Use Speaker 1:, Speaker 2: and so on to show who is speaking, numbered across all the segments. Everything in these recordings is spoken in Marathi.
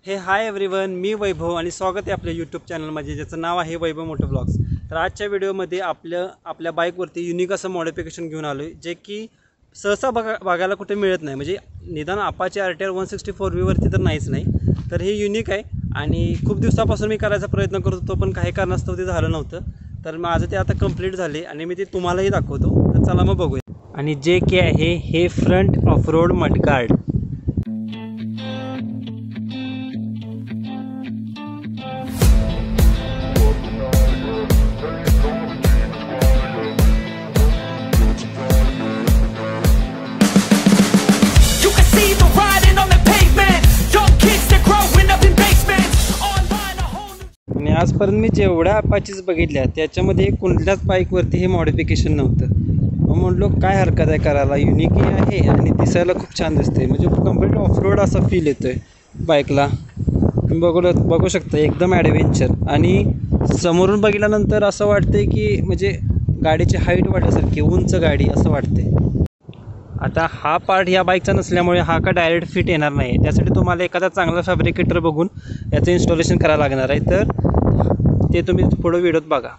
Speaker 1: हे हाय एव्हरीवन, मी वैभव आणि स्वागत आहे आपल्या यूट्यूब चॅनलमध्ये ज्याचं नाव आहे वैभव मोटो व्लॉग्स। तर आजच्या व्हिडिओमध्ये आपल्या बाईकवरती युनिक असं मॉडिफिकेशन घेऊन आलो आहे जे की सहसा बघायला कुठे मिळत नाही। म्हणजे निदान अपाचे RTR 164V वरती तर नाहीच नाही। तर हे युनिक आहे आणि खूप दिवसापासून मी करायचा प्रयत्न करत होतो पण काही कारणास्तव ते झालं नव्हतं। तर माझं ते आता कंप्लीट झाले आणि मी ते तुम्हालाही दाखवतो। तर चला मग बघूया। आणि जे की आहे हे फ्रंट ऑफ रोड मडगार्ड। आणि आजपर्यंत मी जेवढ्या अपाचीज बघितल्या त्याच्यामध्ये कुठल्याच बाईकवरती हे मॉडिफिकेशन नव्हतं। मग म्हटलो काय हरकत आहे करायला, युनिकही आहे आणि दिसायला खूप छान दिसते। म्हणजे कंप्लीट ऑफ रोड असा फील येतो आहे बाईकला। बघू शकता एकदम ॲडव्हेंचर आणि समोरून बघितल्यानंतर असं वाटते की म्हणजे गाडीची हाईट वाढल्यासारखी, उंच गाडी असं वाटते। आता हा पार्ट ह्या बाईकचा नसल्यामुळे हा का डायरेक्ट फिट येणार नाही। त्यासाठी तुम्हाला एखादा चांगला फॅब्रिकेटर बघून याचं इन्स्टॉलेशन करायला लागणार आहे। तर ते तुम्ही पुढे व्हिडिओत बघा।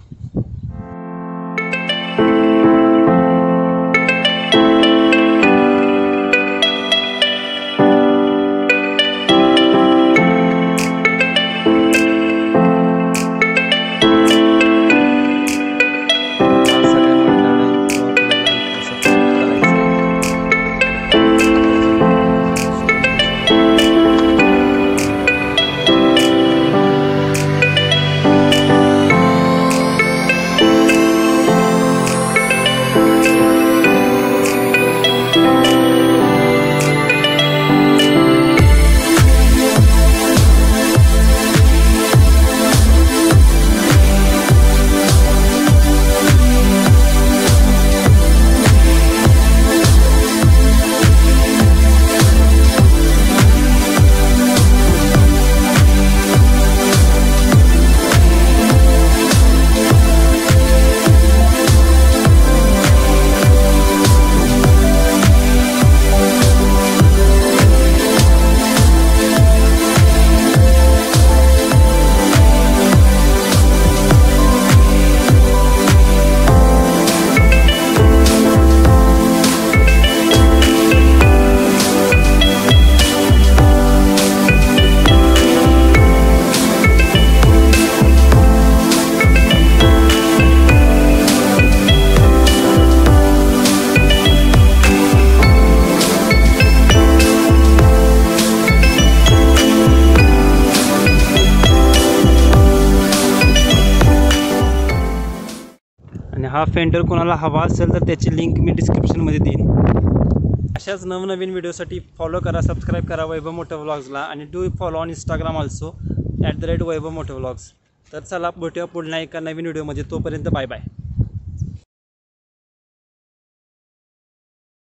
Speaker 1: आणि हा फेंडर कोणाला हवा असेल तर त्याची लिंक मी डिस्क्रिप्शनमध्ये देईन। अशाच नवनवीन व्हिडिओसाठी फॉलो करा, सबस्क्राईब करा वैभव मोटो व्लॉग्सला आणि do follow on Instagram also @ Vaibhav Moto Vlogs. तर चला भेटूया पुढल्या एका नवीन व्हिडिओमध्ये। तोपर्यंत बाय बाय।